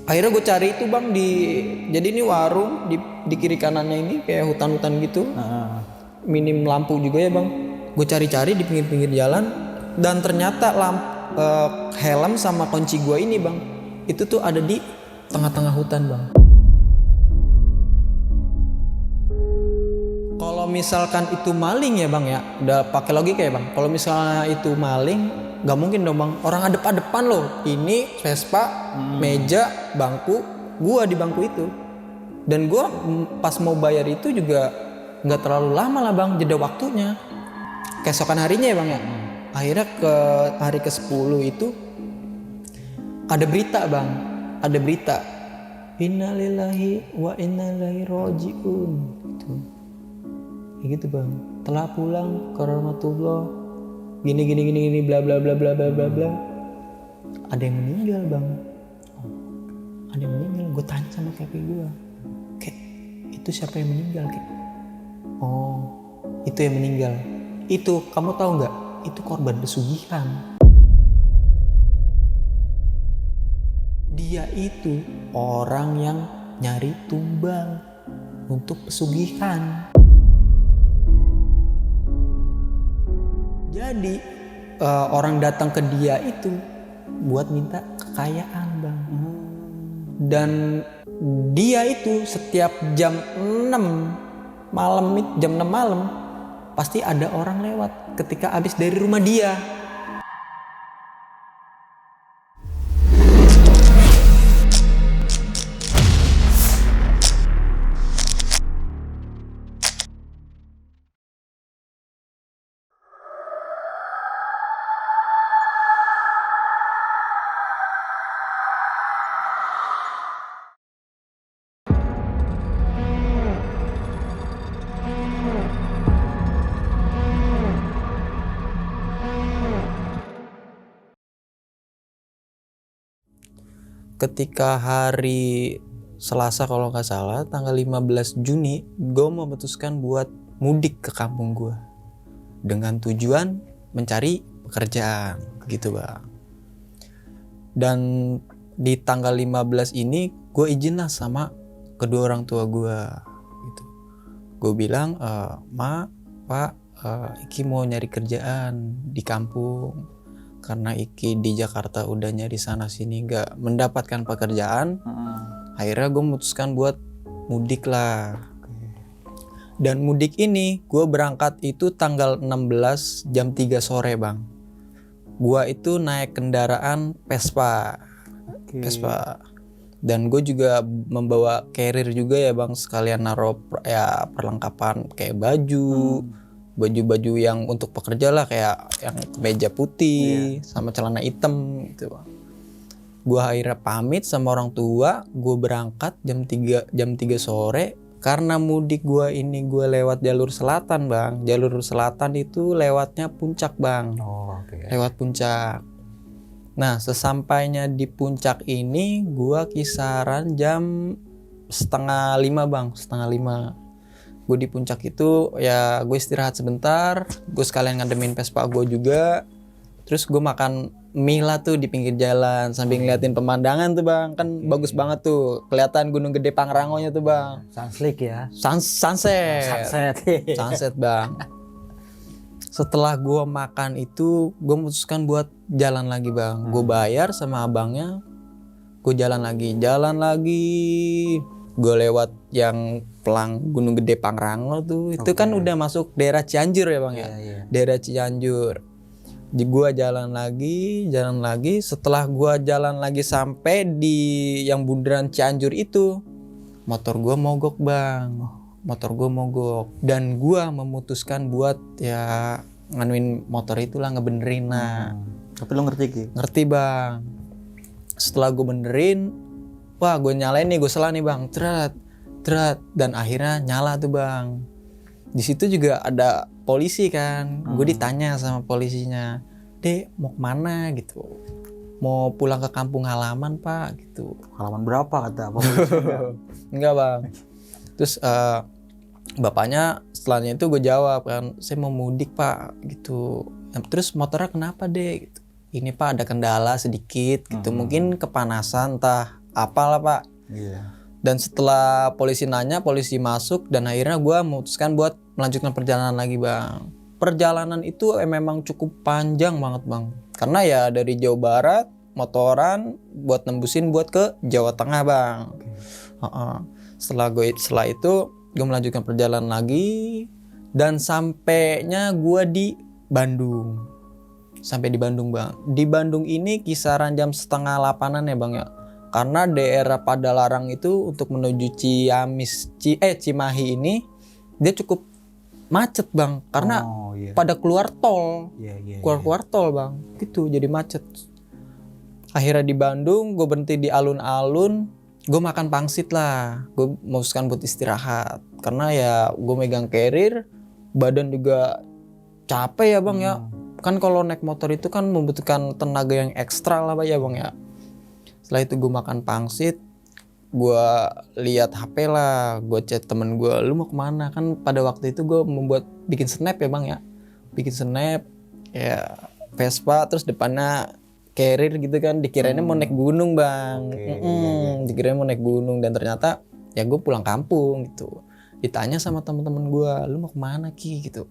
Akhirnya gue cari itu bang jadi ini warung di kiri kanannya ini kayak hutan-hutan gitu. Minim lampu juga ya bang. Gue cari-cari di pinggir-pinggir jalan dan ternyata helm sama kunci gue ini bang itu tuh ada di tengah-tengah hutan bang. Kalau misalkan itu maling ya bang ya, udah pakai logika ya bang. Kalau misalnya itu maling, nggak mungkin dong bang. Orang adep-adepan loh. Ini Vespa, meja, bangku, gua di bangku itu. Dan gua pas mau bayar itu juga nggak terlalu lama lah bang, jeda waktunya. Keesokan harinya ya bang ya. Akhirnya ke hari ke-10 itu ada berita bang, ada berita. Innalillahi wa inna ilaihi raji'un. Gitu. Gitu bang, telah pulang ke rahmatullah gini bla bla bla bla bla bla bla. Ada yang meninggal bang, ada yang meninggal. Gue tanya sama kakek gue, kek itu siapa yang meninggal kek? Oh itu yang meninggal itu, kamu tahu nggak, itu korban pesugihan. Dia itu orang yang nyari tumbal untuk pesugihan. Jadi orang datang ke dia itu buat minta kekayaan bang. Dan dia itu setiap jam 6 malam pasti ada orang lewat ketika habis dari rumah dia. Ketika hari Selasa kalau nggak salah, tanggal 15 Juni, gue memutuskan buat mudik ke kampung gue dengan tujuan mencari pekerjaan gitu bang. Dan di tanggal 15 ini gue izin lah sama kedua orang tua gue gitu. Gue bilang, Ma, Pak, Iki mau nyari kerjaan di kampung. Karena Iki di Jakarta udah nyari sana sini gak mendapatkan pekerjaan. Akhirnya gue memutuskan buat mudik lah. Dan mudik ini gue berangkat itu tanggal 16 jam 3 sore bang. Gue itu naik kendaraan Vespa. Vespa. Dan gue juga membawa carrier juga ya bang, sekalian naruh ya perlengkapan kayak baju yang untuk pekerja lah, kayak yang kemeja putih sama celana hitam gitu bang. Gue akhirnya pamit sama orang tua, gue berangkat jam 3 sore. Karena mudik gue ini gue lewat jalur selatan bang. Jalur selatan itu lewatnya puncak bang. Lewat puncak. Nah sesampainya di puncak ini gue kisaran jam 4:30 bang, 4:30. Gue di puncak itu ya gue istirahat sebentar, gue sekalian ngademin Vespa gue juga. Terus gue makan mie lah tuh di pinggir jalan sambil ngeliatin pemandangan tuh bang. Kan bagus banget tuh, kelihatan Gunung Gede Pangrangonya tuh bang. Sunset ya? Sunset bang. Setelah gue makan itu, gue memutuskan buat jalan lagi bang. Gue bayar sama abangnya, gue jalan lagi. Gue lewat yang pelang Gunung Gede Pangrango tuh. Itu kan udah masuk daerah Cianjur ya bang ya. Daerah Cianjur. Jadi gue jalan lagi. Setelah gue jalan lagi sampai di yang bundaran Cianjur itu, motor gue mogok bang. Dan gue memutuskan buat ya nganuin motor itulah, ngebenerin lah. Tapi lo ngerti Ki? Ngerti bang. Setelah gue benerin, wah gue nyalain nih, gue salah nih bang, tret, dan akhirnya nyala tuh bang. Di situ juga ada polisi kan, gue ditanya sama polisinya, Dek mau kemana gitu, mau pulang ke kampung halaman pak gitu. Halaman berapa kata apa? Enggak bang. Terus bapaknya setelahnya itu gue jawab kan, saya mau mudik pak gitu. Terus motornya kenapa dek gitu. Ini pak ada kendala sedikit gitu, mungkin kepanasan entah apalah pak. Iya. Dan setelah polisi nanya, polisi masuk dan akhirnya gue memutuskan buat melanjutkan perjalanan lagi bang. Perjalanan itu memang cukup panjang banget bang. Karena ya dari Jawa Barat motoran buat nembusin buat ke Jawa Tengah bang. Setelah itu gue melanjutkan perjalanan lagi dan sampainya gue di Bandung. Sampai di Bandung bang. Di Bandung ini kisaran jam 7:30 ya bang ya. Karena daerah Padalarang itu untuk menuju Cimahi ini dia cukup macet bang. Karena pada keluar tol, keluar tol bang, gitu jadi macet. Akhirnya di Bandung gue berhenti di alun-alun, gue makan pangsit lah. Gue memutuskan buat istirahat. Karena ya gue megang carrier, badan juga capek ya bang ya. Kan kalau naik motor itu kan membutuhkan tenaga yang ekstra lah ya bang ya. Setelah itu gue makan pangsit, gue lihat HP lah, gue chat temen gue, lu mau kemana? Kan pada waktu itu gue bikin snap ya bang ya, bikin snap, ya Vespa terus depannya carrier gitu kan, dikirainnya mau naik gunung bang, dikirainnya mau naik gunung dan ternyata ya gue pulang kampung gitu. Ditanya sama teman-teman gue, lu mau kemana Ki gitu?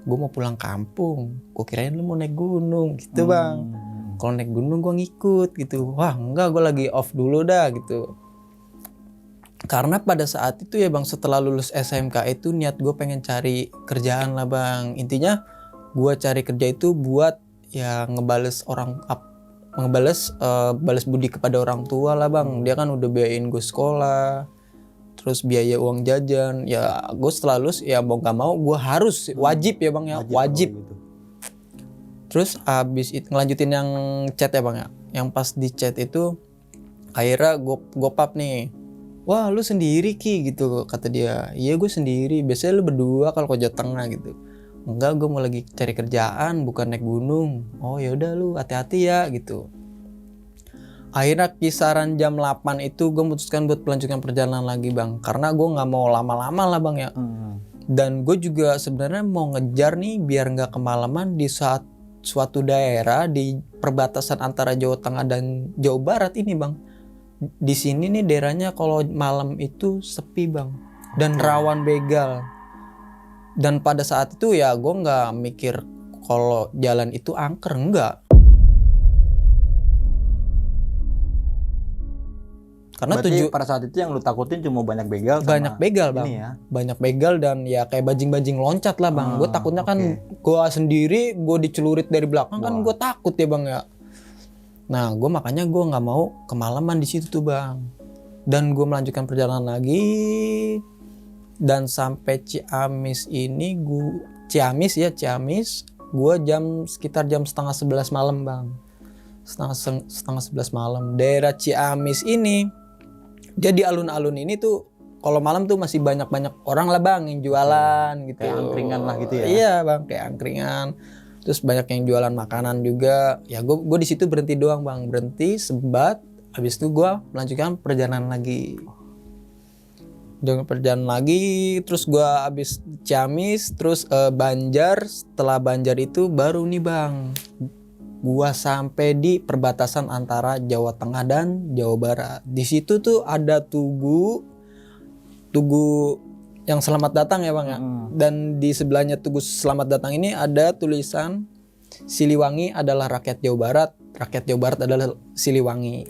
Gue mau pulang kampung, gue kirain lu mau naik gunung gitu bang. Kalau naik gunung gue ngikut gitu. Wah enggak, gue lagi off dulu dah gitu. Karena pada saat itu ya bang, setelah lulus SMK itu niat gue pengen cari kerjaan lah bang. Intinya gue cari kerja itu buat ya balas budi kepada orang tua lah bang. Dia kan udah biayain gue sekolah, terus biaya uang jajan. Ya gue setelah lulus ya mau gak mau gue harus wajib ya bang ya, wajib. Gitu. Terus abis itu ngelanjutin yang chat ya bang ya. Yang pas di chat itu akhirnya gue pap nih. Wah lu sendiri Ki gitu kata dia. Iya gue sendiri. Biasanya lu berdua kalau ke Jawa Tengah gitu. Enggak, gue mau lagi cari kerjaan bukan naik gunung. Oh yaudah lu hati-hati ya gitu. Akhirnya kisaran jam 8 itu gue memutuskan buat melanjutkan perjalanan lagi bang. Karena gue gak mau lama-lama lah bang ya. Dan gue juga sebenarnya mau ngejar nih biar gak kemalaman di saat suatu daerah di perbatasan antara Jawa Tengah dan Jawa Barat ini bang. Di sini nih daerahnya kalau malam itu sepi bang dan rawan begal. Dan pada saat itu ya gue nggak mikir kalau jalan itu angker, enggak. Karena berarti pada saat itu yang lu takutin cuma banyak begal sama banyak begal bang, ya? Banyak begal dan ya kayak bajing-bajing loncat lah bang. Gue takutnya kan gue sendiri gue dicelurit dari belakang. Kan gue takut ya bang ya. Nah gue makanya gue nggak mau kemalaman di situ tuh bang. Dan gue melanjutkan perjalanan lagi dan sampai Ciamis ini Ciamis gue sekitar jam 10:30 malam bang. Setengah 11 malam. Daerah Ciamis ini jadi alun-alun ini tuh kalau malam tuh masih banyak orang lah bang yang jualan gitu. Kayak angkringan lah gitu ya. Iya bang, kayak angkringan. Terus banyak yang jualan makanan juga. Ya gue di situ berhenti doang bang, berhenti sebat. Habis itu gue melanjutkan perjalanan lagi. Terus gue habis Ciamis, terus Banjar. Setelah Banjar itu baru nih bang, gua sampai di perbatasan antara Jawa Tengah dan Jawa Barat. Di situ tuh ada tugu yang selamat datang ya bang ya. Dan di sebelahnya tugu selamat datang ini ada tulisan Siliwangi adalah rakyat Jawa Barat, rakyat Jawa Barat adalah Siliwangi.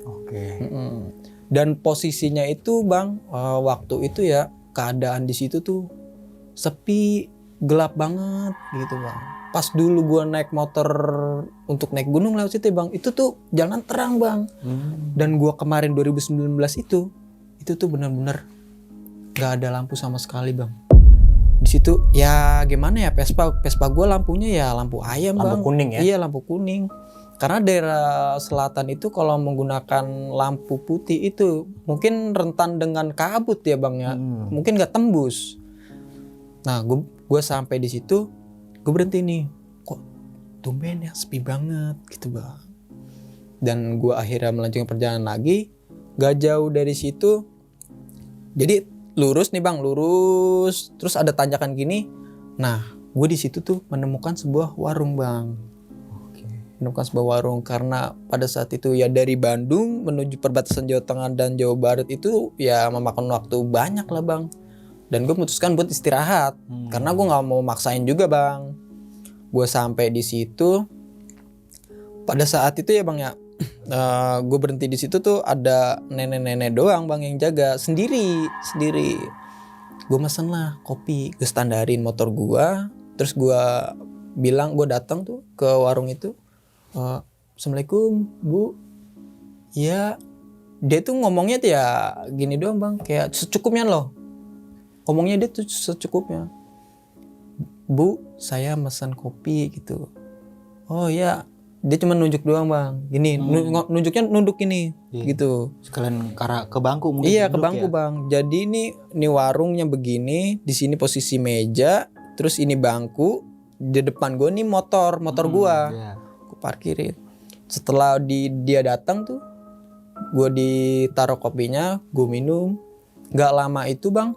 Dan posisinya itu bang, waktu itu ya keadaan di situ tuh sepi, gelap banget gitu bang. Pas dulu gue naik motor untuk naik gunung lewat situ bang, itu tuh jalan terang bang. Dan gue kemarin 2019 itu tuh benar-benar gak ada lampu sama sekali bang. Di situ ya gimana ya, Vespa gue lampunya ya lampu ayam bang. Lampu kuning ya? Iya lampu kuning. Karena daerah selatan itu kalau menggunakan lampu putih itu mungkin rentan dengan kabut ya bang ya. Mungkin gak tembus. Nah gue sampai di situ. Gue berhenti nih, kok tumben ya sepi banget gitu bang. Dan gue akhirnya melanjutkan perjalanan lagi, gak jauh dari situ. Jadi lurus nih bang, lurus, terus ada tanjakan gini. Nah, gue di situ tuh menemukan sebuah warung bang. menemukan sebuah warung karena pada saat itu ya dari Bandung menuju perbatasan Jawa Tengah dan Jawa Barat itu ya memakan waktu banyak lah bang. Dan gue memutuskan buat istirahat karena gue nggak mau maksain juga bang. Gue sampai di situ pada saat itu ya bang ya, gue berhenti di situ tuh ada nenek-nenek doang bang yang jaga sendiri. Gue mesen lah kopi, gue standarin motor gue, terus gue bilang gue datang tuh ke warung itu, Assalamualaikum bu, ya dia tuh ngomongnya tuh ya gini doang bang, kayak secukupnya loh, ngomongnya dia tuh secukupnya, bu saya mesen kopi gitu, oh ya dia cuma nunjuk doang bang, gini nunjuknya nunduk ini gitu. Sekalian ke bangku mungkin. Iya ke bangku ya? Bang. Jadi ini warungnya begini, di sini posisi meja, terus ini bangku, di depan gue nih motor gue, gue parkirin. Setelah dia datang tuh, gue ditaruh kopinya, gue minum. Gak lama itu bang,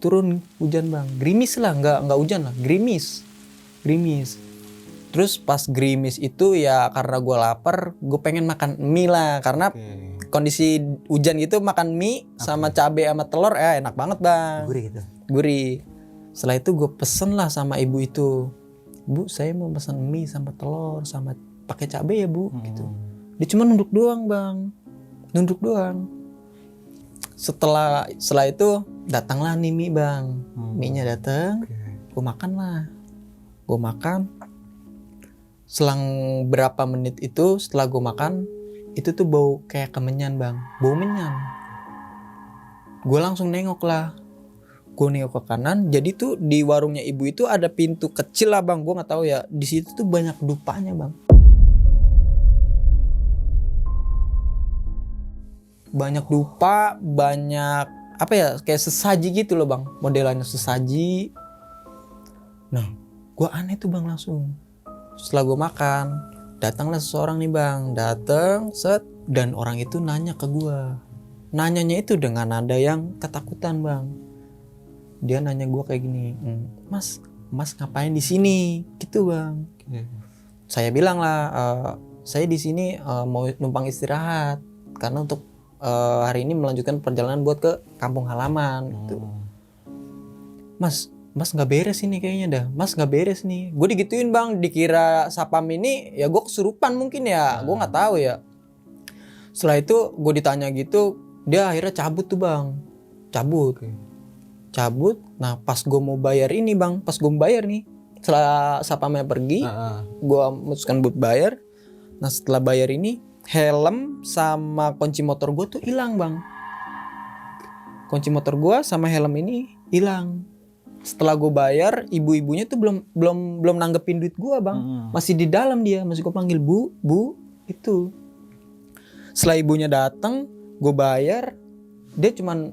turun hujan bang, gerimis lah, nggak hujan lah, gerimis. Terus pas gerimis itu ya karena gue lapar, gue pengen makan mie lah. Karena kondisi hujan gitu makan mie sama cabai sama telur enak banget bang. Gurih gitu. Gurih. Setelah itu gue pesen lah sama ibu itu. Bu saya mau pesen mie sama telur sama pakai cabai ya bu gitu. Dia cuma nunduk doang bang. Nunduk doang. Setelah itu datanglah nih mie bang. Mie-nya datang. Gue makan lah. Gue makan. Selang berapa menit itu setelah gue makan, itu tuh bau kayak kemenyan bang, bau menyan. Gue langsung nengok lah, gue nengok ke kanan. Jadi tuh di warungnya ibu itu ada pintu kecil lah bang, gue nggak tahu ya. Di situ tuh banyak dupanya bang, banyak dupa, banyak apa ya kayak sesaji gitu loh bang, modelannya sesaji. Nah, gue aneh tuh bang langsung. Setelah gue makan, datanglah seseorang nih bang, datang set dan orang itu nanya ke gue. Nanyanya itu dengan nada yang ketakutan bang. Dia nanya gue kayak gini, mas ngapain di sini? Gitu bang. Saya bilang lah, saya di sini mau numpang istirahat karena untuk hari ini melanjutkan perjalanan buat ke kampung halaman. Gitu. Mas nggak beres ini kayaknya dah. Mas nggak beres nih. Gue digituin bang, dikira sapam ini ya gue kesurupan mungkin ya. Gue nggak tahu ya. Setelah itu gue ditanya gitu, dia akhirnya cabut tuh bang. Cabut. Nah pas gue mau bayar ini bang, pas gue mau bayar nih, setelah sapamnya pergi, gue memutuskan buat bayar. Nah setelah bayar ini, helm sama kunci motor gue tuh hilang bang. Kunci motor gue sama helm ini hilang. Setelah gue bayar, ibu-ibunya tuh belum nanggepin duit gue bang, masih di dalam dia, masih gue panggil bu itu. Setelah ibunya datang, gue bayar, dia cuman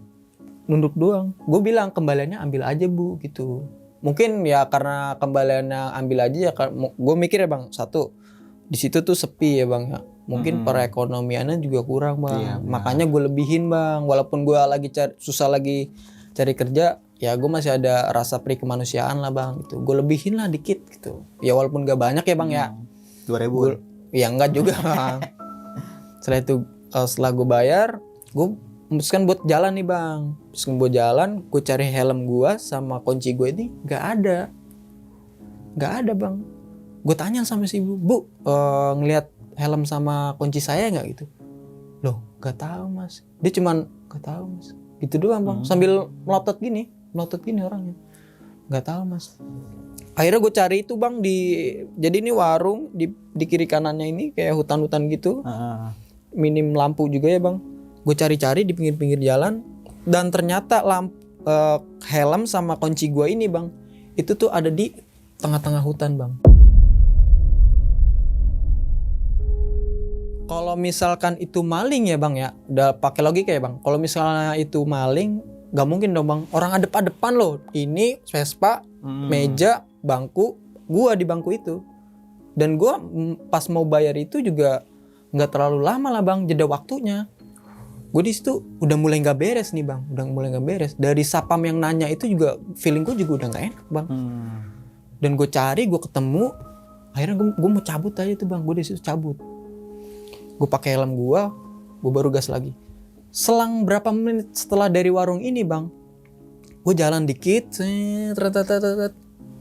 nunduk doang. Gue bilang kembaliannya ambil aja bu gitu. Mungkin ya karena kembaliannya ambil aja ya, gue mikir ya bang, satu di situ tuh sepi ya bang ya. Mungkin perekonomiannya juga kurang bang, iya, makanya gue lebihin bang, walaupun gue lagi susah lagi cari kerja. Ya gue masih ada rasa perikemanusiaan lah bang gitu. Gue lebihin lah dikit gitu. Ya walaupun gak banyak ya bang ya. 2.000. Ya enggak juga bang. Setelah itu setelah gue bayar, gue memutuskan buat jalan nih bang. Memutuskan buat jalan, gue cari helm gue sama kunci gue ini gak ada bang. Gue tanya sama si ibu, bu ngelihat helm sama kunci saya gak gitu? Loh gak tahu mas. Dia cuman gak tahu mas. Gitu doang bang. Sambil melotot gini orangnya, nggak tahu mas. Akhirnya gue cari itu bang jadi ini warung di kiri kanannya ini kayak hutan-hutan gitu, minim lampu juga ya bang. Gue cari-cari di pinggir-pinggir jalan dan ternyata helm sama kunci gue ini bang itu tuh ada di tengah-tengah hutan bang. Kalau misalkan itu maling ya bang ya, udah pakai logika ya bang. Kalau misalnya itu maling, gak mungkin dong bang. Orang adep-adepan loh. Ini Vespa, meja, bangku, gua di bangku itu. Dan gua pas mau bayar itu juga nggak terlalu lama lah bang, jeda waktunya. Gue di situ udah mulai nggak beres nih bang, Dari sapam yang nanya itu juga feeling gue juga udah nggak enak bang. Dan gue cari, gue ketemu, Akhirnya gue mau cabut aja tuh bang, gue di situ cabut. Gue pakai helm gue baru gas lagi. Selang berapa menit setelah dari warung ini bang, gue jalan dikit,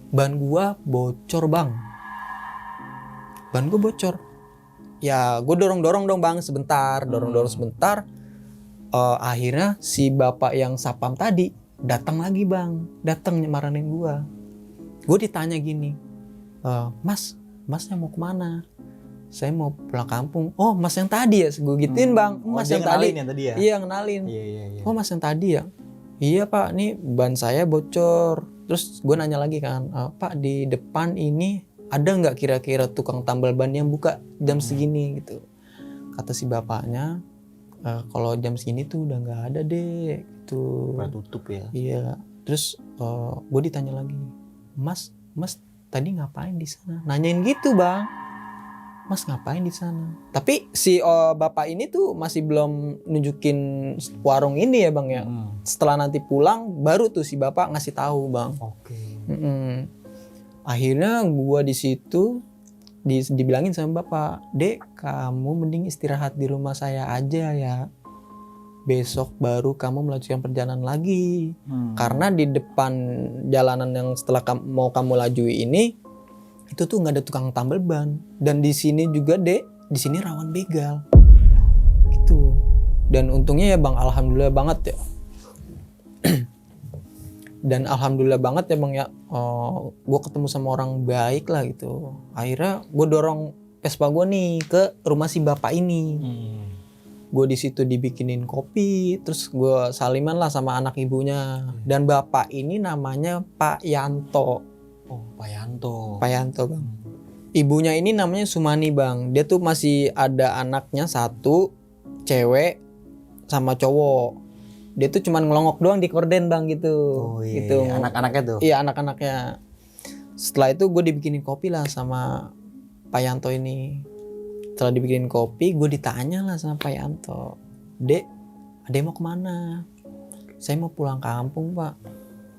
ban gue bocor bang. Ban gue bocor. Ya gue dorong dong bang sebentar, dorong sebentar. Akhirnya si bapak yang sapam tadi datang lagi bang, datang marahin gue. Gue ditanya gini, masnya mau kemana? Saya mau pulang kampung. Oh mas yang tadi ya, gue gituin bang. Mas yang tadi ya? Iya ngenalin. Iya. Oh mas yang tadi ya. Iya pak, nih ban saya bocor. Terus gue nanya lagi kan, pak di depan ini ada nggak kira-kira tukang tambal ban yang buka jam segini gitu. Kata si bapaknya, kalau jam segini tuh udah nggak ada deh gitu. Udah tutup ya. Iya. Terus gue ditanya lagi, mas tadi ngapain di sana? Nanyain gitu bang. Mas ngapain di sana? Tapi si bapak ini tuh masih belum nunjukin warung ini ya bang ya. Setelah nanti pulang baru tuh si bapak ngasih tahu bang. Oke. Akhirnya gua di situ dibilangin sama bapak, dek kamu mending istirahat di rumah saya aja ya. Besok baru kamu melanjutkan perjalanan lagi. Karena di depan jalanan yang setelah mau kamu lajui ini itu tuh nggak ada tukang tambal ban, dan di sini juga dek, di sini rawan begal gitu. Dan untungnya ya bang, alhamdulillah banget ya. Dan alhamdulillah banget ya bang ya, gue ketemu sama orang baik lah gitu. Akhirnya gue dorong Vespa gue nih ke rumah si bapak ini. Gue di situ dibikinin kopi, terus gue saliman lah sama anak ibunya. Dan bapak ini namanya Pak Yanto. Oh, Pak Yanto bang. Ibunya ini namanya Sumani bang. Dia tuh masih ada anaknya satu, cewek sama cowok. Dia tuh cuman ngelongok doang di korden bang gitu. Oh iya, gitu. anak-anaknya tuh. Iya anak-anaknya. Setelah itu gue dibikinin kopi lah sama Pak Yanto ini. Setelah dibikinin kopi, gue ditanya lah sama Pak Yanto, dek, adek mau kemana? Saya mau pulang kampung pak.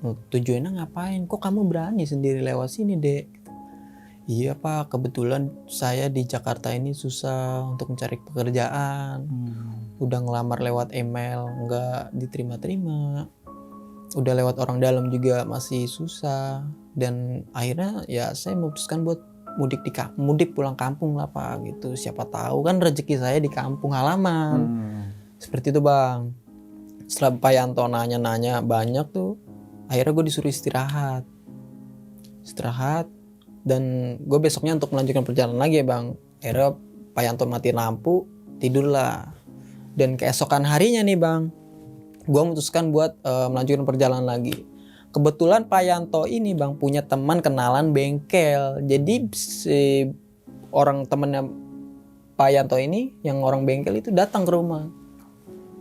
Tujuannya ngapain? Kok kamu berani sendiri lewat sini dek? Iya pak, kebetulan saya di Jakarta ini susah untuk mencari pekerjaan. Udah ngelamar lewat email nggak diterima-terima. Udah lewat orang dalam juga masih susah. Dan akhirnya ya saya memutuskan buat mudik pulang kampung lah pak gitu. Siapa tahu kan rezeki saya di kampung halaman. Seperti itu bang. Setelah Pak Yanto nanya-nanya banyak tuh, akhirnya gue disuruh istirahat dan gue besoknya untuk melanjutkan perjalanan lagi ya bang. Akhirnya Pak Yanto mati lampu, tidurlah. Dan keesokan harinya nih bang, gue memutuskan buat melanjutkan perjalanan lagi. Kebetulan Pak Yanto ini bang punya teman kenalan bengkel. Jadi si orang temennya Pak Yanto ini, yang orang bengkel itu datang ke rumah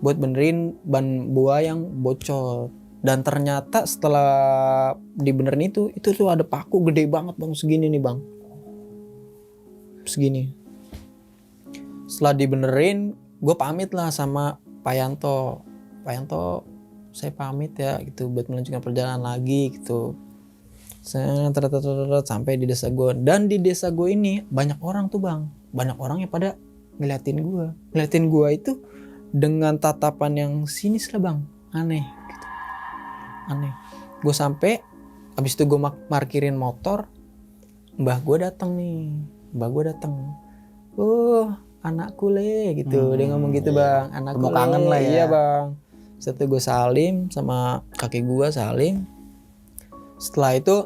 buat benerin ban buah yang bocor. Dan ternyata setelah dibenerin itu tuh ada paku gede banget bang, segini nih bang, segini. Setelah dibenerin, gue pamit lah sama Pak Yanto, saya pamit ya gitu buat melanjutkan perjalanan lagi gitu. Saya sampai di desa gue, dan di desa gue ini banyak orang tuh bang, banyak orang yang pada ngeliatin gue itu dengan tatapan yang sinis lah bang, aneh. Gue sampai abis itu gue parkirin motor, mbah gue datang. Anakku le gitu. Dia ngomong gitu bang, anakku kangen lah ya. Iya bang. Setelah gue salim sama kakek gue, setelah itu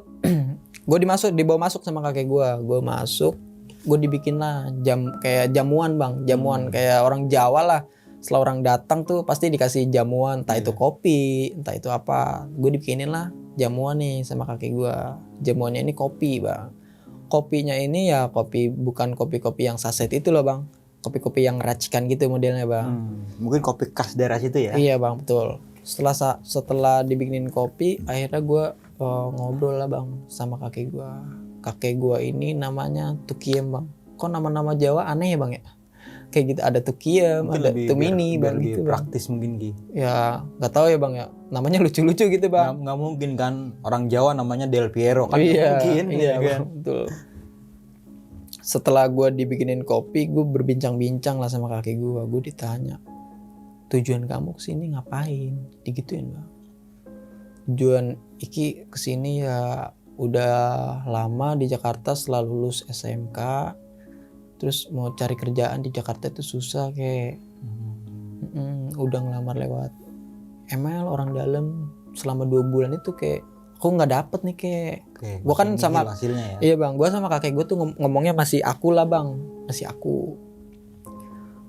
dibawa masuk sama kakek gue masuk, gue dibikin lah kayak jamuan bang, kayak orang Jawa lah. Setelah orang datang tuh pasti dikasih jamuan, entah itu kopi, entah itu apa. Gue dibikinin lah jamuan nih sama kakek gue. Jamuannya ini kopi bang. Kopinya ini ya bukan kopi-kopi yang saset itu loh bang. Kopi-kopi yang racikan gitu modelnya bang. Mungkin kopi khas daerah situ ya? Iya bang, betul. Setelah dibikinin kopi, akhirnya gue ngobrol lah bang sama kakek gue. Kakek gue ini namanya Tukiem bang. Kok nama-nama Jawa aneh ya bang ya? Kayak gitu, ada Tukiem, ada Tumini bang gitu bang. Praktis mungkin Ki. Ya nggak tahu ya bang ya, namanya lucu-lucu gitu bang. Nggak mungkin kan orang Jawa namanya Del Piero kan? Iya, mungkin iya kan? betul. setelah gue dibikinin kopi, gue berbincang-bincang lah sama kakek gue. Gue ditanya, tujuan kamu kesini ngapain? Digituin bang. Tujuan iki kesini ya udah lama di Jakarta setelah lulus SMK. Terus mau cari kerjaan di Jakarta itu susah kayak. Udah ngelamar lewat email orang dalam selama 2 bulan itu kayak aku nggak dapet nih kayak. Gue kan sama hasilnya ya. Iya bang, gue sama kakek gue tuh ngomongnya masih aku lah bang, masih aku.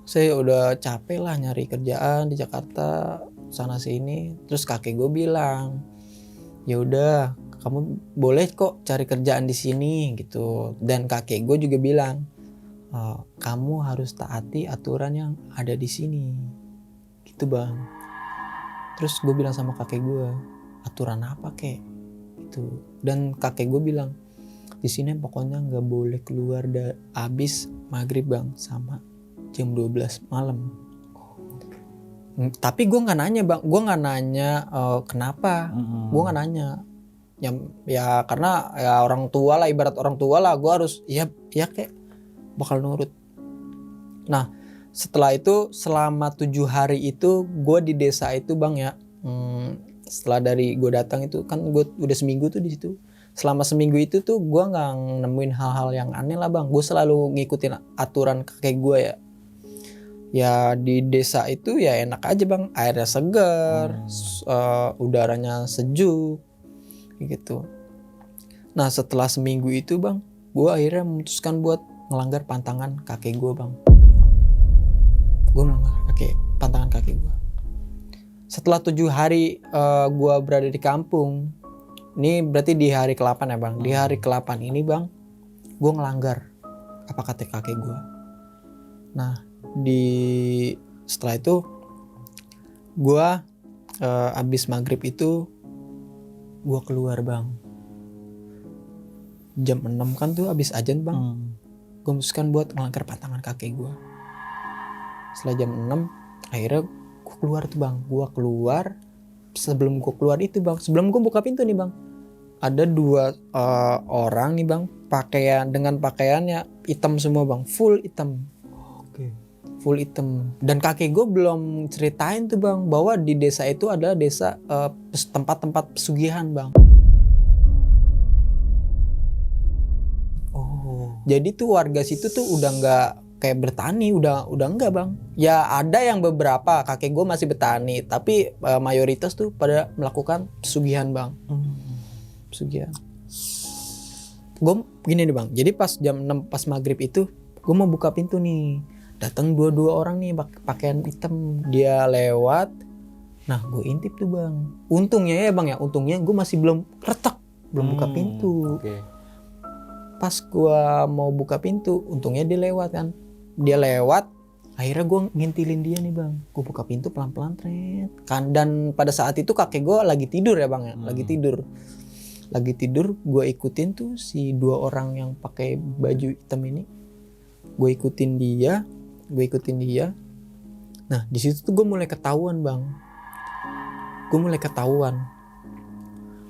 Saya udah capek lah nyari kerjaan di Jakarta sana sini. Terus kakek gue bilang, ya udah kamu boleh kok cari kerjaan di sini gitu. Dan kakek gue juga bilang, kamu harus taati aturan yang ada di sini, gitu bang. Terus gue bilang sama kakek gue, aturan apa kek? Gitu. Dan kakek gue bilang, di sini pokoknya nggak boleh keluar abis maghrib bang sama jam 12 malam. Tapi gue nggak nanya bang, gue nggak nanya kenapa, gue nggak nanya. Ya karena ya orang tua lah, ibarat orang tua lah, gue harus ya kayak bakal nurut. Nah setelah itu selama 7 hari itu gue di desa itu bang ya. Setelah dari gue datang itu kan gue udah seminggu tuh di situ. Selama seminggu itu tuh gue nggak nemuin hal-hal yang aneh lah bang. Gue selalu ngikutin aturan kakek gue ya. Ya di desa itu ya enak aja bang. Airnya segar, udaranya sejuk, gitu. Nah setelah seminggu itu bang, gue akhirnya memutuskan buat ngelanggar pantangan kakek gue bang. Gue melanggar pantangan kakek gue. Setelah 7 hari gue berada di kampung, ini berarti di hari ke-8 ya bang. Di hari ke-8 ini bang, gue ngelanggar apa kata kakek gue. Nah setelah itu gue abis maghrib itu gue keluar bang. Jam 6 kan tuh abis ajan bang. Gue memutuskan buat ngelanggar pantangan kakek gue. Setelah jam 6 akhirnya gue keluar tuh bang. Gue keluar. Sebelum gue keluar itu bang, sebelum gue buka pintu nih bang, ada 2 orang nih bang, dengan pakaiannya hitam semua bang, full hitam. Full hitam. Dan kakek gue belum ceritain tuh bang bahwa di desa itu adalah desa tempat-tempat pesugihan bang. Jadi tuh warga situ tuh udah nggak kayak bertani, udah enggak bang. Ya ada yang beberapa, kakek gue masih bertani, tapi mayoritas tuh pada melakukan pesugihan bang. Pesugihan. Gue gini nih bang, jadi pas jam 6 pas maghrib itu gue mau buka pintu nih, datang 2 orang nih pakaian hitam, dia lewat. Nah gue intip tuh bang. Untungnya ya bang ya, untungnya gue masih belum retak, belum buka pintu. Pas gue mau buka pintu, untungnya dia lewat kan. Dia lewat, akhirnya gue ngintilin dia nih bang. Gue buka pintu pelan-pelan kan. Dan pada saat itu kakek gue lagi tidur ya bang ya, lagi tidur. Gue ikutin tuh si 2 orang yang pakai baju hitam ini. Gue ikutin dia. Nah di situ tuh gue mulai ketahuan bang.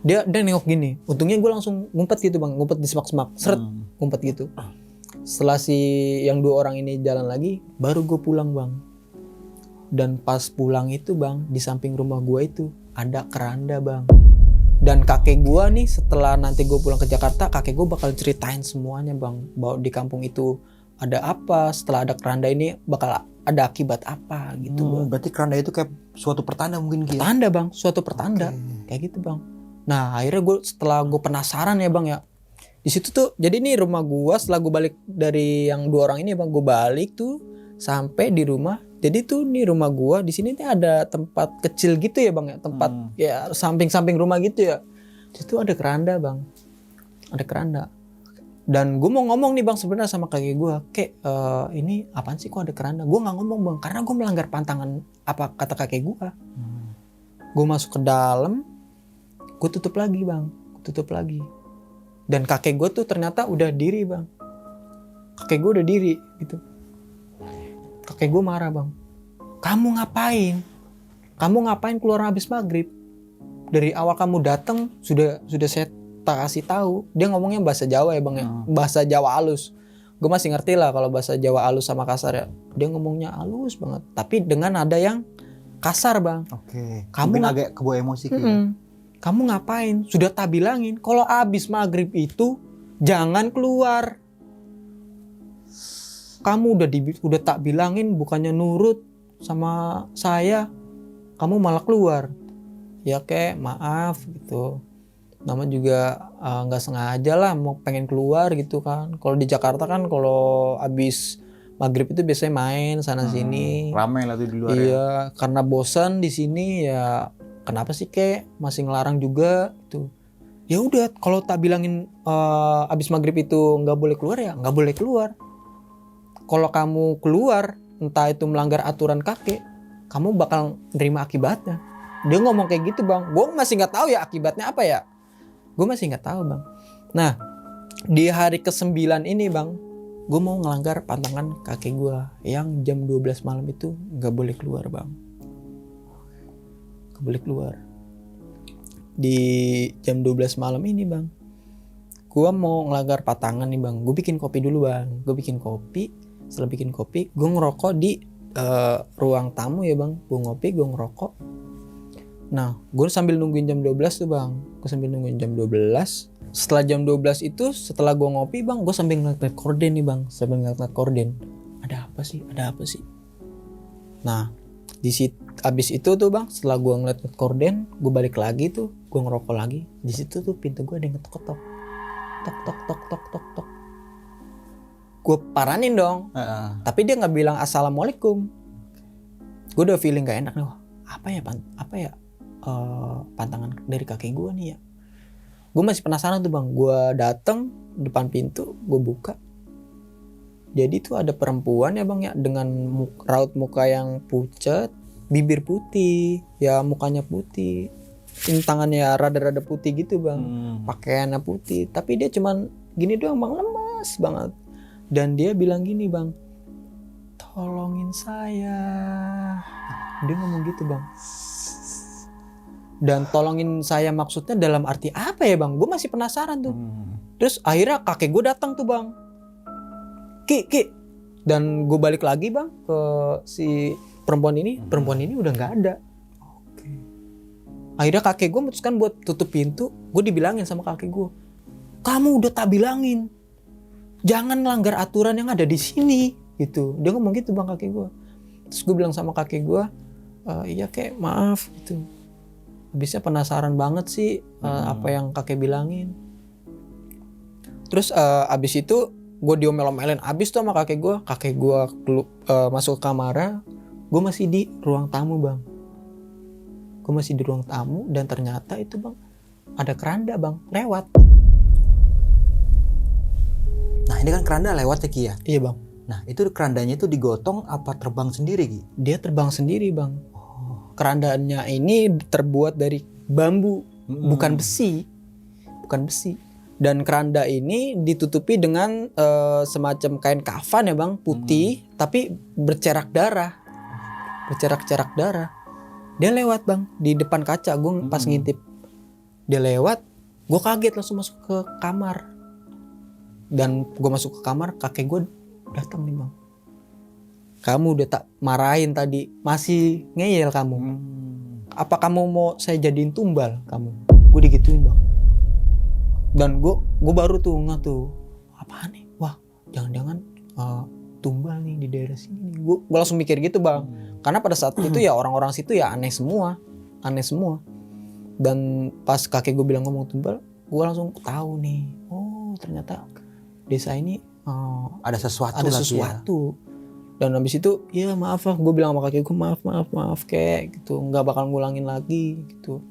Dia nengok gini. Untungnya gue langsung ngumpet gitu bang, ngumpet di semak-semak, ngumpet gitu. Setelah si yang 2 orang ini jalan lagi, baru gue pulang bang. Dan pas pulang itu bang, di samping rumah gue itu ada keranda bang. Dan kakek gue nih setelah nanti gue pulang ke Jakarta, kakek gue bakal ceritain semuanya bang, bahwa di kampung itu ada apa, setelah ada keranda ini bakal ada akibat apa gitu bang. Berarti keranda itu kayak suatu pertanda mungkin gitu. Pertanda bang, suatu pertanda. Kayak gitu bang. Nah akhirnya setelah gue penasaran ya bang ya, di situ tuh jadi nih rumah gue, setelah gue balik dari yang 2 orang ini bang, gue balik tuh sampai di rumah. Jadi tuh nih rumah gue di sini tuh ada tempat kecil gitu ya bang ya, tempat ya samping-samping rumah gitu ya. Di situ ada keranda bang, ada keranda. Dan gue mau ngomong nih bang sebenarnya sama kakek gue, ini apaan sih kok ada keranda? Gue nggak ngomong bang, karena gue melanggar pantangan apa kata kakek gue. Gue masuk ke dalam. Gue tutup lagi. Dan kakek gue tuh ternyata udah diri bang. Kakek gue udah diri gitu. Kakek gue marah bang. Kamu ngapain keluar habis maghrib? Dari awal kamu datang sudah saya tak kasih tahu. Dia ngomongnya bahasa Jawa ya bang ya. Bahasa Jawa halus. gue masih ngerti lah kalau bahasa Jawa halus sama kasar ya. Dia ngomongnya halus banget, tapi dengan nada yang kasar bang. Oke. Kamu Mungkin agak kebawa emosi Ki. Kamu ngapain? Sudah tak bilangin kalau abis maghrib itu jangan keluar. Kamu udah tak bilangin, bukannya nurut sama saya, kamu malah keluar. Ya kayak maaf gitu. Nama juga nggak sengaja lah mau pengen keluar gitu kan. Kalau di Jakarta kan kalau abis maghrib itu biasanya main sana sini. Ramai lah tuh di luar ya. Iya, karena bosan di sini ya. Kenapa sih kayak masih ngelarang juga gitu. Ya udah, kalau tak bilangin abis maghrib itu nggak boleh keluar ya nggak boleh keluar. Kalau kamu keluar, entah itu melanggar aturan kakek, kamu bakal nerima akibatnya. Dia ngomong kayak gitu bang. Gue masih nggak tahu ya akibatnya apa ya. Gue masih nggak tahu bang. Nah, di hari ke-9 ini bang, gue mau ngelanggar pantangan kakek gue yang jam 12 malam itu nggak boleh keluar bang. Nggak boleh keluar. Di jam 12 malam ini bang, gue mau ngelanggar pantangan nih bang. Gue bikin kopi dulu bang. Gue bikin kopi. Setelah bikin kopi, gue ngerokok di ruang tamu ya bang. Gue ngopi, gue ngerokok. Nah, gue sambil nungguin jam 12 tuh bang. Gue sambil nungguin jam 12. Setelah jam 12 itu, setelah gue ngopi bang, gue sambil ngeliat korden nih bang. Sambil ngeliat korden. Ada apa sih? Ada apa sih? Nah, abis itu tuh bang, setelah gue ngeliat korden, gue balik lagi tuh. Gue ngerokok lagi. Di situ tuh pintu gue ada yang ngetok-ketok. Tok tok tok tok tok tok. Gue paranin dong. Tapi dia nggak bilang assalamualaikum. Gue udah feeling gak enak nih. Wah, apa ya pantangan dari kakek gue nih ya. Gue masih penasaran tuh bang. Gue dateng depan pintu, gue buka. Jadi tuh ada perempuan ya bang ya, dengan raut muka yang pucat, bibir putih, ya mukanya putih, tangannya rada-rada putih gitu bang, pakaiannya putih. Tapi dia cuman gini doang bang, lemas banget. Dan dia bilang gini bang, tolongin saya. Dia ngomong gitu bang. Dan tolongin saya maksudnya dalam arti apa ya bang? Gue masih penasaran tuh. Terus akhirnya kakek gue datang tuh bang. Ki. Dan gue balik lagi bang ke si perempuan ini. Perempuan ini udah nggak ada. Akhirnya kakek gue memutuskan buat tutup pintu. Gue dibilangin sama kakek gue, kamu udah tak bilangin, jangan melanggar aturan yang ada di sini gitu. Dia ngomong gitu bang kakek gue. Terus gue bilang sama kakek gue, iya kek maaf gitu. Habisnya penasaran banget sih apa yang kakek bilangin. Terus abis itu gue diomel-omelin abis tuh sama kakek gue. Kakek gue masuk ke kamar. Gue masih di ruang tamu bang. Gue masih di ruang tamu dan ternyata itu bang ada keranda bang lewat. Nah ini kan keranda lewat ya Ki ya? Iya bang. Nah itu kerandanya itu digotong apa terbang sendiri Ki? Dia terbang sendiri bang. Kerandanya ini terbuat dari bambu, bukan besi. Dan keranda ini ditutupi dengan semacam kain kafan ya bang, putih, tapi bercerak darah. Dia lewat bang di depan kaca. Gue pas ngintip, dia lewat. Gue kaget langsung masuk ke kamar. Dan gue masuk ke kamar, kakek gue datang nih bang. Kamu udah tak marahin tadi, masih ngeyel kamu. Apa kamu mau saya jadiin tumbal kamu? Gue digituin bang. Dan gue baru tuh nggak tuh, apaan nih? Wah, jangan-jangan tumbal nih di daerah sini. Gue langsung mikir gitu bang. Karena pada saat itu ya orang-orang situ ya aneh semua. Dan pas kakek gue bilang ngomong tumbal, gue langsung tahu nih. Oh ternyata desa ini ada sesuatu. Ya. Dan habis itu ya maaf lah, gue bilang sama kakek gue maaf kayak gitu, nggak bakal ngulangin lagi gitu.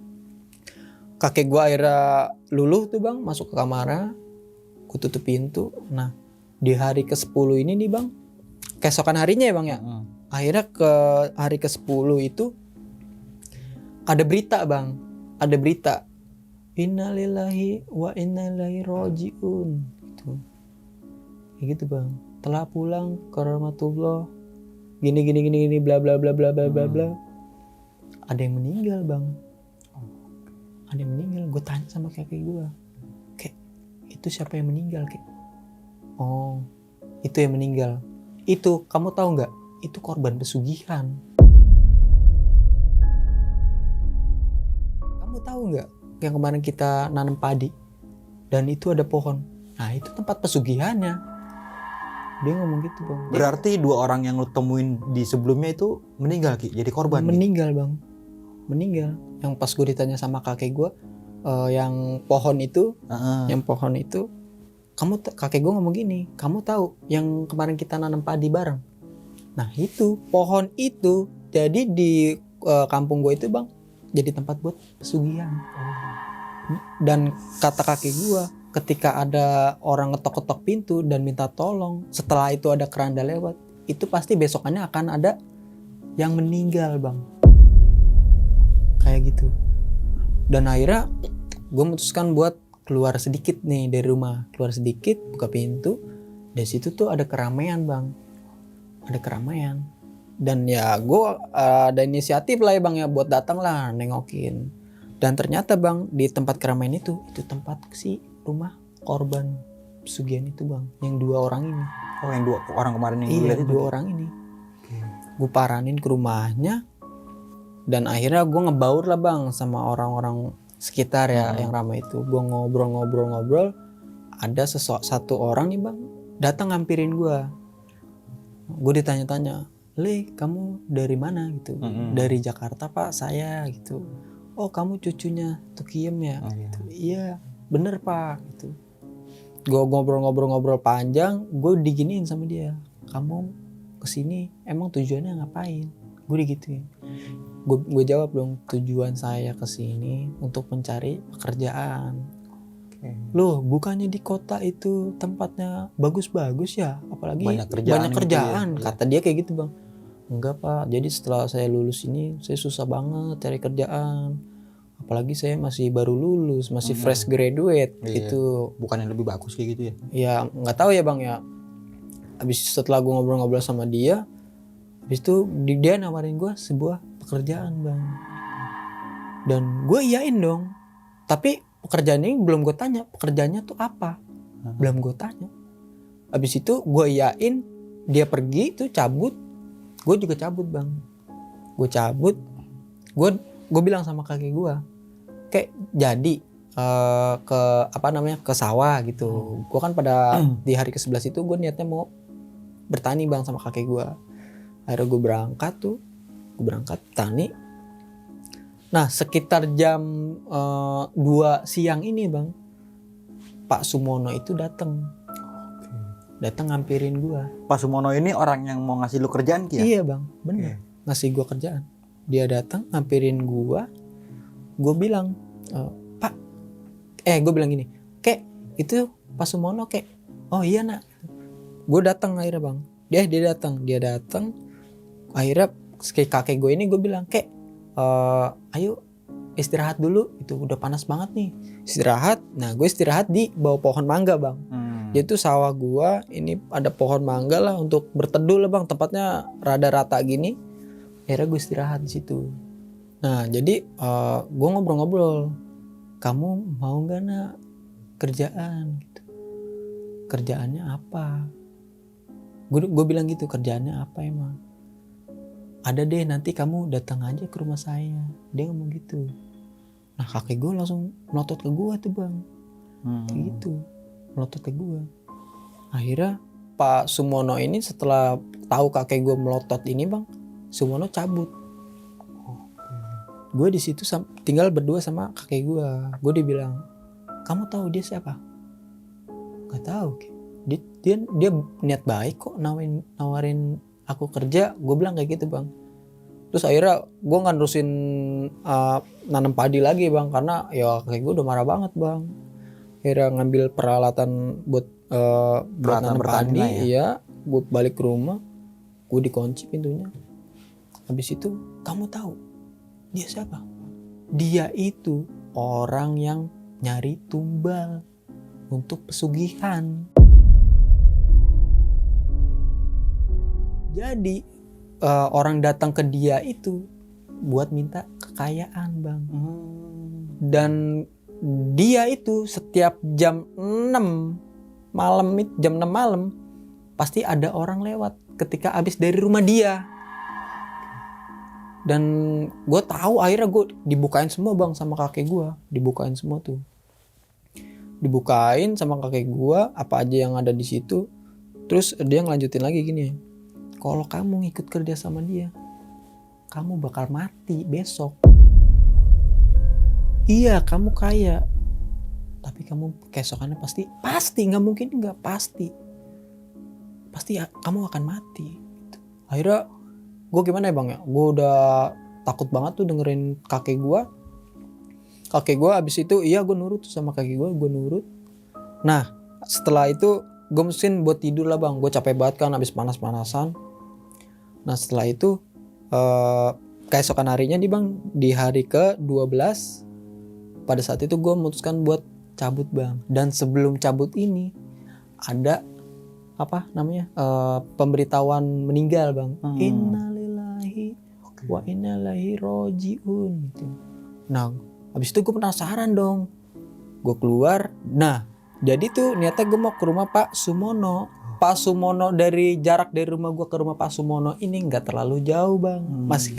Kakek gue akhirnya luluh tuh bang, masuk ke kamarnya, gue tutup pintu. Nah di hari ke-10 ini nih bang, keesokan harinya ya bang ya, akhirnya ke hari ke-10 itu ada berita bang, innalillahi wa inna ilaihi rajiun gitu. Kayak gitu bang, telah pulang ke rahmatullah, gini bla bla bla bla bla bla bla. Ada yang meninggal bang. Gue tanya sama kakek gue, kek itu siapa yang meninggal kek? Oh itu yang meninggal. Itu kamu tahu nggak? Itu korban pesugihan. Kamu tahu nggak yang kemarin kita nanam padi dan itu ada pohon. Nah itu tempat pesugihannya. Dia ngomong gitu bang. Berarti 2 orang yang lu temuin di sebelumnya itu meninggal Ki, jadi korban. Meninggal bang, meninggal. Yang pas gue ditanya sama kakek gue, yang pohon itu, kakek gue ngomong gini, kamu tahu yang kemarin kita nanam padi bareng. Nah itu pohon itu, jadi di kampung gue itu bang, jadi tempat buat pesugihan. Dan kata kakek gue, ketika ada orang ngetok-ketok pintu dan minta tolong, setelah itu ada keranda lewat, itu pasti besokannya akan ada yang meninggal bang. Kayak gitu. Dan akhirnya gue memutuskan buat keluar sedikit nih dari rumah. Keluar sedikit, buka pintu. Dari situ tuh ada keramaian bang. Ada keramaian. Dan ya gue ada inisiatif lah ya bang ya, buat datang lah nengokin. Dan ternyata bang, di tempat keramaian itu tempat si rumah korban pesugihan itu bang, yang 2 orang ini. Oh yang 2 orang kemarin yang iya, lihat itu? 2 orang ini. Gue paranin ke rumahnya. Dan akhirnya gue ngebaur lah bang sama orang-orang sekitar ya yang ramai itu. Gue ngobrol. Ada satu orang nih bang datang ngampirin gue. Gue ditanya-tanya, Le kamu dari mana gitu? Dari Jakarta pak saya gitu. Oh kamu cucunya Tukiem ya? Gitu. Iya bener pak gitu. Gue ngobrol panjang. Gue diginiin sama dia, kamu kesini emang tujuannya ngapain? Gue digituin. Gue jawab dong, tujuan saya kesini untuk mencari pekerjaan. Loh bukannya di kota itu tempatnya bagus-bagus ya, apalagi banyak kerjaan gitu ya? Kata dia kayak gitu bang. Enggak pak, jadi setelah saya lulus ini saya susah banget cari kerjaan, apalagi saya masih baru lulus, masih fresh graduate gitu. Bukan yang lebih bagus kayak gitu ya? Ya nggak tahu ya bang ya. Habis setelah gue ngobrol-ngobrol sama dia, habis itu dia nawarin gue sebuah pekerjaan bang. Dan gue iyain dong. Tapi pekerjaan ini belum gue tanya pekerjaannya tuh apa. Belum gue tanya. Habis itu gue iyain, dia pergi tuh cabut. Gue juga cabut bang. Gue cabut. Gue bilang sama kakek gue, kayak jadi ke sawah gitu. Gue kan pada di hari ke-11 itu gue niatnya mau bertani bang sama kakek gue. Akhirnya gue berangkat tani. Nah sekitar jam 2 siang ini bang, Pak Sumono itu datang ngampirin gue. Pak Sumono ini orang yang mau ngasih lu kerjaan Ki ya? Iya bang, bener. Ngasih gue kerjaan. Dia datang ngampirin gue. Gue bilang, Pak, gue bilang gini, Kek, itu Pak Sumono Kek. Oh iya nak. Gue datang akhirnya bang. Dia datang. Akhirnya kakek gue ini gue bilang, Kek, ayo istirahat dulu. Itu udah panas banget nih. Istirahat. Nah gue istirahat di bawah pohon mangga bang. Itu sawah gua, ini ada pohon mangga lah untuk berteduh lah bang, tempatnya rada rata gini. Akhirnya gue istirahat di situ. Nah jadi gue ngobrol-ngobrol, kamu mau nggak nak kerjaan? Gitu. Kerjaannya apa? Gue bilang gitu, kerjaannya apa emang? Ada deh, nanti kamu datang aja ke rumah saya. Dia ngomong gitu. Nah kakek gue langsung melotot ke gue tuh bang, gitu. Melotot ke gue. Akhirnya Pak Sumono ini setelah tahu kakek gue melotot ini bang, Sumono cabut. Gue di situ tinggal berdua sama kakek gue. Gue dibilang, kamu tahu dia siapa? Gak tahu. Dia niat baik kok nawarin aku kerja. Gue bilang kayak gitu bang. Terus akhirnya gue nggak nerusin nanam padi lagi bang, karena ya kakek gue udah marah banget bang. Akhirnya ngambil peralatan buat nanam padi, ya. Gue balik ke rumah, gue dikunci pintunya. Habis itu, kamu tahu dia siapa? Dia itu orang yang nyari tumbal untuk pesugihan. Jadi orang datang ke dia itu buat minta kekayaan bang. Dan dia itu setiap jam 6 malam pasti ada orang lewat ketika abis dari rumah dia. Dan gue tahu akhirnya gue dibukain semua bang sama kakek gue, dibukain semua tuh, dibukain sama kakek gue apa aja yang ada di situ. Terus dia ngelanjutin lagi gini, kalau kamu ngikut kerja sama dia, kamu bakal mati besok. Iya kamu kaya, tapi kamu keesokannya pasti nggak mungkin nggak pasti kamu akan mati. Akhirnya gue gimana ya bang ya, gue udah takut banget tuh dengerin kakek gue. Abis itu iya gue nurut tuh sama kakek gue nurut. Nah setelah itu gue mesin buat tidur lah bang, gue capek banget kan abis panas-panasan. Nah setelah itu keesokan harinya nih bang, di hari ke-12 pada saat itu gue memutuskan buat cabut bang. Dan sebelum cabut ini ada pemberitahuan meninggal bang. Innalillahi wa inna ilaihi rajiun gitu. Nah habis itu gue penasaran dong, gue keluar. Nah jadi tuh niatnya gue mau ke rumah Pak Sumono. Pak Sumono dari jarak dari rumah gue ke rumah Pak Sumono ini nggak terlalu jauh bang, masih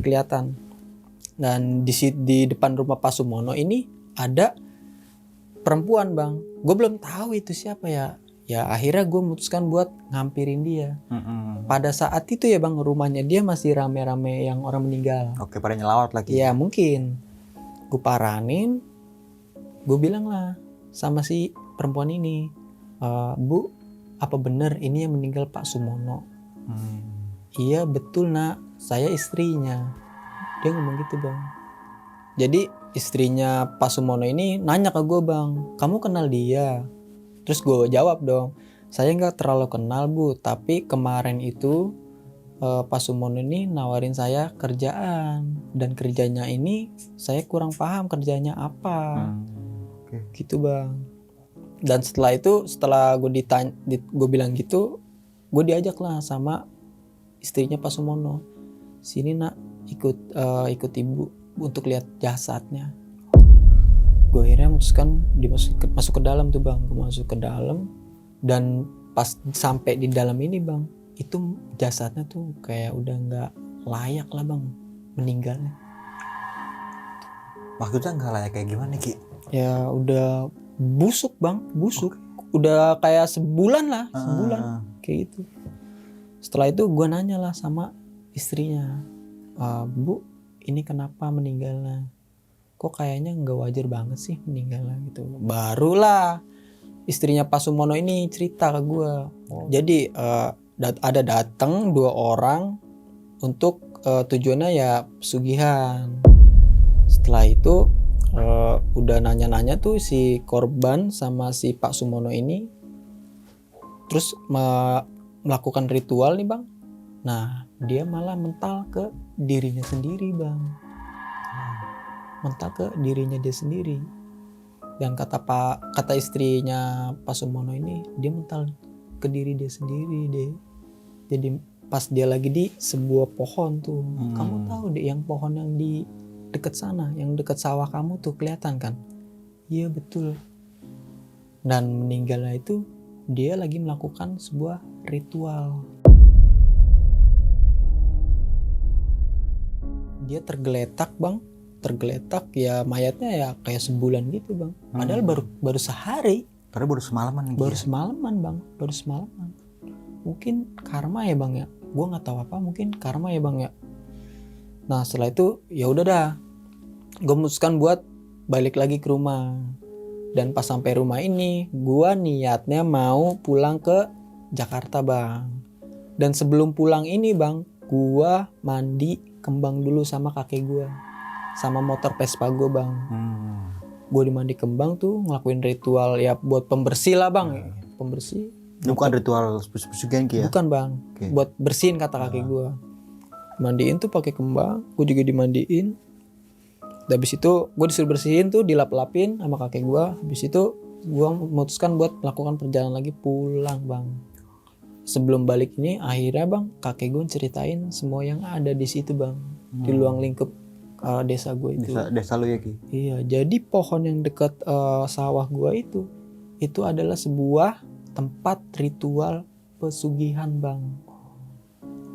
kelihatan. Dan di depan rumah Pak Sumono ini ada perempuan bang. Gue belum tahu itu siapa ya. Ya akhirnya gue memutuskan buat ngampirin dia. Pada saat itu ya bang, rumahnya dia masih rame-rame yang orang meninggal. Oke, pada nyelawat lagi. Ya mungkin. Gue paranin, gue bilang lah sama si perempuan ini, Bu, apa bener ini yang meninggal Pak Sumono? Iya betul nak, saya istrinya. Dia ngomong gitu bang. Jadi istrinya Pak Sumono ini nanya ke gue bang, kamu kenal dia? Terus gue jawab dong, saya nggak terlalu kenal Bu, tapi kemarin itu Pak Sumono ini nawarin saya kerjaan, dan kerjanya ini saya kurang paham kerjanya apa. Gitu bang. Dan setelah itu, setelah gue bilang gitu, gue diajak lah sama istrinya Pak Sumono, sini nak ikut ibu untuk lihat jasadnya. Gue akhirnya memutuskan masuk ke dalam tuh bang. Gue masuk ke dalam, dan pas sampai di dalam ini bang, itu jasadnya tuh kayak udah nggak layak lah bang meninggalnya. Maksudnya nggak layak kayak gimana Ki? Ya udah busuk bang, busuk. Udah kayak sebulan lah, kayak gitu. Setelah itu gue nanya lah sama istrinya, Bu, ini kenapa meninggalnya? Kok kayaknya nggak wajar banget sih meninggalnya gitu. Barulah istrinya Pak Sumono ini cerita ke gue. Jadi ada datang 2 orang untuk tujuannya ya pesugihan. Setelah itu udah nanya-nanya tuh si korban sama si Pak Sumono ini, terus melakukan ritual nih bang. Nah dia malah mental ke dirinya sendiri bang, mental ke dirinya dia sendiri. Dan kata istrinya Pak Sumono ini, dia mental ke diri dia sendiri deh. Jadi pas dia lagi di sebuah pohon tuh, kamu tahu deh yang pohon yang di dekat sana, yang dekat sawah kamu tuh, kelihatan kan? Iya betul. Dan meninggalnya itu dia lagi melakukan sebuah ritual. Dia tergeletak bang, ya mayatnya ya kayak sebulan gitu bang. Padahal baru sehari. Padahal baru semalaman. Baru semalaman bang, baru semalaman. Mungkin karma ya bang ya. Gue nggak tahu apa, mungkin karma ya bang ya. Nah setelah itu ya udah dah, gue memutuskan buat balik lagi ke rumah. Dan pas sampai rumah ini, gue niatnya mau pulang ke Jakarta bang. Dan sebelum pulang ini bang, gue mandi kembang dulu sama kakek gue, sama motor Vespa gue bang. Gue dimandi kembang tuh, ngelakuin ritual ya buat pembersih lah bang. Pembersih. Bukan ritual pesugihan Ki ya? Bukan bang, buat bersihin kata kakek gue. Mandiin tuh pakai kembang, gue juga dimandiin. Habis itu gue disuruh bersihin tuh, dilap-lapin sama kakek gue. Habis itu gue memutuskan buat melakukan perjalanan lagi pulang bang. Sebelum balik ini akhirnya bang, kakek gue ceritain semua yang ada di situ bang, di luang lingkup desa gue itu. Desa lu ya Ki? Iya, jadi pohon yang dekat sawah gue itu adalah sebuah tempat ritual pesugihan bang.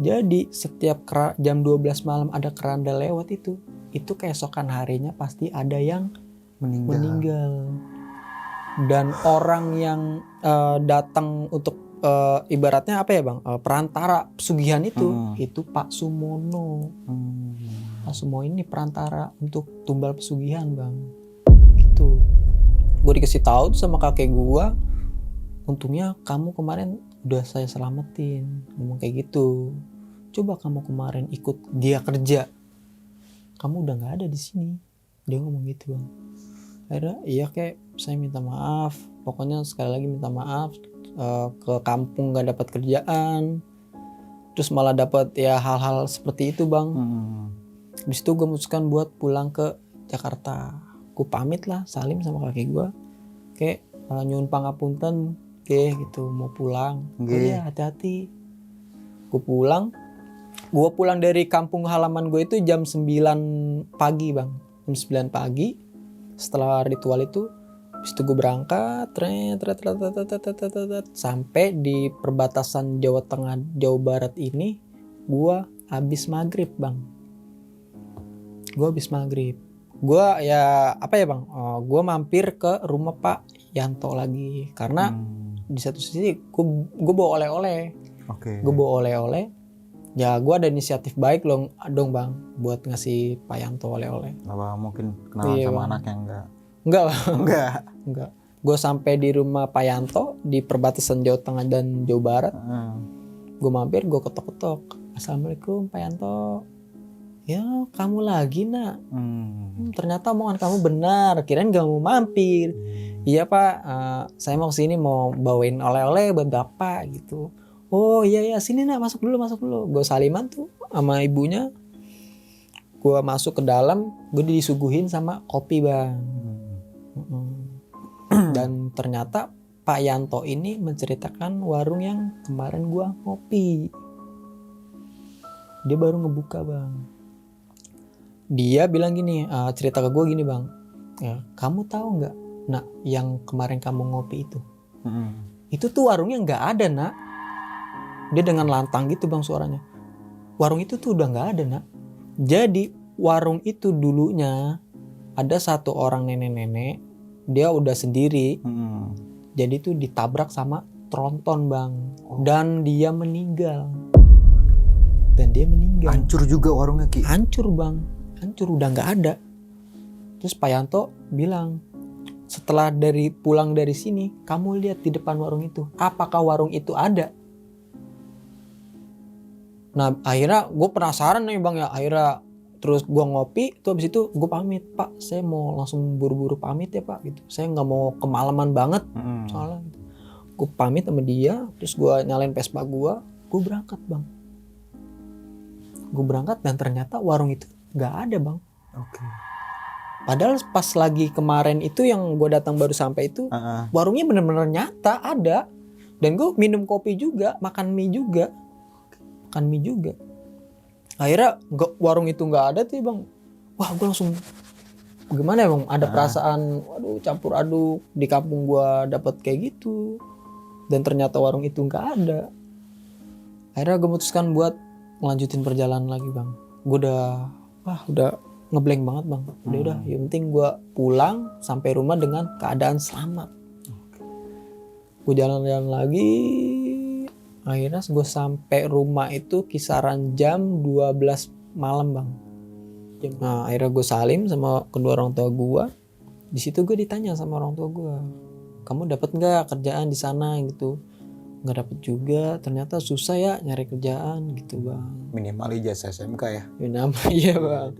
Jadi setiap jam 12 malam ada keranda lewat itu keesokan harinya pasti ada yang meninggal. Dan orang yang datang untuk ibaratnya apa ya bang, perantara pesugihan itu Pak Sumono. Pak Sumono ini perantara untuk tumbal pesugihan bang. Gitu. Gue dikasih tahu sama kakek gue, untungnya kamu kemarin udah saya selamatin, ngomong kayak gitu. Coba kamu kemarin ikut dia kerja, kamu udah nggak ada di sini. Dia ngomong gitu bang. Akhirnya iya kayak saya minta maaf, pokoknya sekali lagi minta maaf, ke kampung nggak dapat kerjaan, terus malah dapat ya hal-hal seperti itu bang. Habis itu gue memutuskan buat pulang ke Jakarta. Gue pamit lah, salim sama kakek gue, kayak nyuwun pangapunten, gitu mau pulang. Oh iya hati-hati. Gue pulang dari kampung halaman gue itu jam 9 pagi bang. Jam 9 pagi setelah ritual itu. Habis itu gue berangkat sampai di perbatasan Jawa Tengah Jawa Barat ini. Gue habis maghrib bang. Gue ya apa ya bang, gue mampir ke rumah Pak Yanto lagi. Karena di satu sisi gue bawa oleh-oleh. Gue bawa oleh-oleh. Ya gue ada inisiatif baik dong bang buat ngasih Pak Yanto oleh-oleh. Apa mungkin kenalan sama anaknya Enggak bang. Enggak. Gue sampai di rumah Pak Yanto di perbatasan Jawa Tengah dan Jawa Barat. Gue mampir, gue ketok-ketok. Assalamualaikum Pak Yanto. Ya kamu lagi nak. Ternyata omongan kamu benar. Kirain gak mau mampir. Iya Pak, saya mau kesini mau bawain oleh-oleh buat Bapak gitu. Oh iya sini nak, masuk dulu. Gue saliman tuh sama ibunya. Gue masuk ke dalam, gue disuguhin sama kopi bang. Dan ternyata Pak Yanto ini menceritakan warung yang kemarin gue ngopi. Dia baru ngebuka bang. Dia bilang gini, cerita ke gue gini bang. Ya, kamu tahu nggak, nak yang kemarin kamu ngopi itu? Itu tuh warungnya nggak ada nak. Dia dengan lantang gitu bang suaranya. Warung itu tuh udah nggak ada nak. Jadi warung itu dulunya ada satu orang nenek-nenek, dia udah sendiri. Jadi tuh ditabrak sama tronton bang. Dan dia meninggal. Hancur juga warungnya Ki. Hancur bang, udah nggak ada. Terus Pak Yanto bilang, setelah pulang dari sini, kamu lihat di depan warung itu, apakah warung itu ada? Nah akhirnya gue penasaran nih bang ya, akhirnya terus gue ngopi, tuh abis itu gue pamit, Pak saya mau langsung buru-buru pamit ya Pak gitu, saya nggak mau kemalaman banget soalnya gitu. Gue pamit sama dia, terus gue nyalain Vespa gue berangkat bang. Gue berangkat dan ternyata warung itu nggak ada bang. Padahal pas lagi kemarin itu yang gue datang baru sampai itu, warungnya bener-bener nyata ada, dan gue minum kopi juga, makan mie juga. Akhirnya warung itu nggak ada tuh bang. Wah gue langsung gimana ya bang? Ada perasaan, waduh campur aduk, di kampung gue dapat kayak gitu, dan ternyata warung itu nggak ada. Akhirnya gue memutuskan buat ngelanjutin perjalanan lagi bang. Gue udah ngeblank banget bang. Udah yang penting gue pulang sampai rumah dengan keadaan selamat. Gue jalan-jalan lagi. Akhirnya gue sampai rumah itu kisaran jam 12 malam bang. Nah akhirnya gue salim sama kedua orang tua gue. Di situ gue ditanya sama orang tua gue, kamu dapat nggak kerjaan di sana gitu? Nggak dapet juga, ternyata susah ya nyari kerjaan gitu bang. Minimal ijazah SMK ya. Iya bang.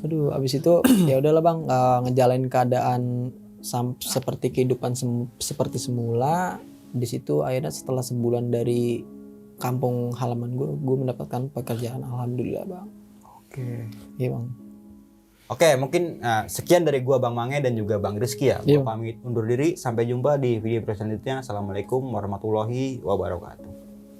Aduh abis itu ya udahlah bang, ngejalanin keadaan seperti kehidupan seperti semula. Di situ akhirnya setelah sebulan dari kampung halaman gue mendapatkan pekerjaan, alhamdulillah bang. Iya bang. Mungkin sekian dari gua Bang Mange dan juga Bang Rizky ya. Gua pamit undur diri, sampai jumpa di video selanjutnya. Assalamualaikum warahmatullahi wabarakatuh.